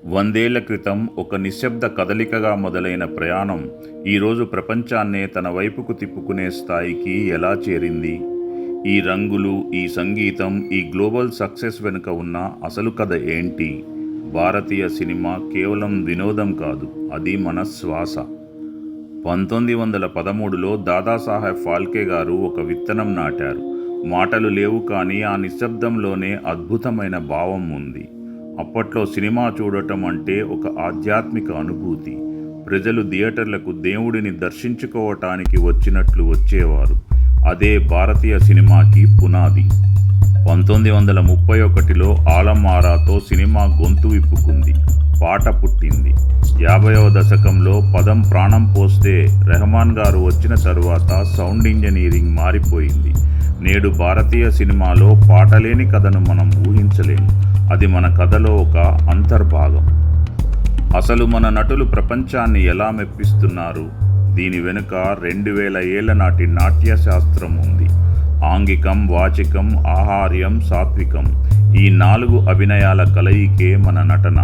వందేళ్ల క్రితం ఒక నిశ్శబ్ద కదలికగా మొదలైన ప్రయాణం ఈరోజు ప్రపంచాన్నే తన వైపుకు తిప్పుకునే స్థాయికి ఎలా చేరింది? ఈ రంగులు, ఈ సంగీతం, ఈ గ్లోబల్ సక్సెస్ వెనుక ఉన్న అసలు కథ ఏంటి? భారతీయ సినిమా కేవలం వినోదం కాదు, అది మన శ్వాస. 1913లో దాదాసాహెబ్ ఫాల్కే గారు ఒక విత్తనం నాటారు. మాటలు లేవు, కానీ ఆ నిశ్శబ్దంలోనే అద్భుతమైన భావం ఉంది. అప్పట్లో సినిమా చూడటం అంటే ఒక ఆధ్యాత్మిక అనుభూతి. ప్రజలు థియేటర్లకు దేవుడిని దర్శించుకోవటానికి వచ్చినట్లు వచ్చేవారు. అదే భారతీయ సినిమాకి పునాది. 1931లో ఆలం ఆరాతో సినిమా గొంతు విప్పుకుంది, పాట పుట్టింది. 50వ దశకంలో పదం ప్రాణం పోస్తే రెహమాన్ గారు వచ్చిన తరువాత సౌండ్ ఇంజనీరింగ్ మారిపోయింది. నేడు భారతీయ సినిమాలో పాటలేని కథను మనం ఊహించలేము. అది మన కథలో ఒక అంతర్భాగం. అసలు మన నటులు ప్రపంచాన్ని ఎలా మెప్పిస్తున్నారు? దీని వెనుక 2000 ఏళ్ల నాటి నాట్య శాస్త్రం ఉంది. ఆంగికం, వాచికం, ఆహార్యం, సాత్వికం, ఈ 4 అభినయాల కలయికే మన నటన.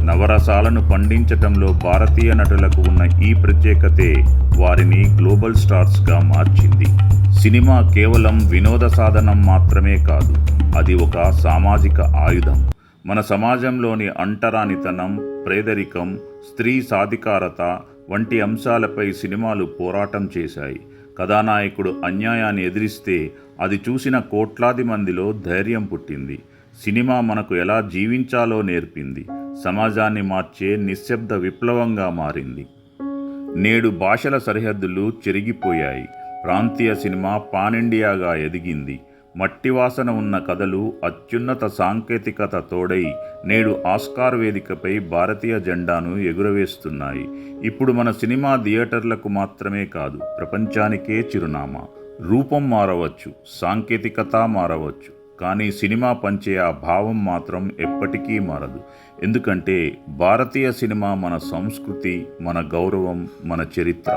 నవరసాలను పండించటంలో భారతీయ నటులకు ఉన్న ఈ ప్రత్యేకతే వారిని గ్లోబల్ స్టార్స్గా మార్చింది. సినిమా కేవలం వినోద సాధనం మాత్రమే కాదు, అది ఒక సామాజిక ఆయుధం. మన సమాజంలోని అంటరానితనం, పేదరికం, స్త్రీ సాధికారత వంటి అంశాలపై సినిమాలు పోరాటం చేశాయి. కథానాయకుడు అన్యాయాన్ని ఎదిరిస్తే అది చూసిన కోట్లాది మందిలో ధైర్యం పుట్టింది. సినిమా మనకు ఎలా జీవించాలో నేర్పింది. సమాజాన్ని మార్చే నిశ్శబ్ద విప్లవంగా మారింది. నేడు భాషల సరిహద్దులు చెరిగిపోయాయి. ప్రాంతీయ సినిమా పాన్ ఇండియాగా ఎదిగింది. మట్టి వాసన ఉన్న కథలు, అత్యున్నత సాంకేతికత తోడై నేడు ఆస్కార్ వేదికపై భారతీయ జెండాను ఎగురవేస్తున్నాయి. ఇప్పుడు మన సినిమా థియేటర్లకు మాత్రమే కాదు, ప్రపంచానికే చిరునామా. రూపం మారవచ్చు, సాంకేతికత మారవచ్చు, కానీ సినిమా పంచే ఆ భావం మాత్రం ఎప్పటికీ మారదు. ఎందుకంటే భారతీయ సినిమా మన సంస్కృతి, మన గౌరవం, మన చరిత్ర.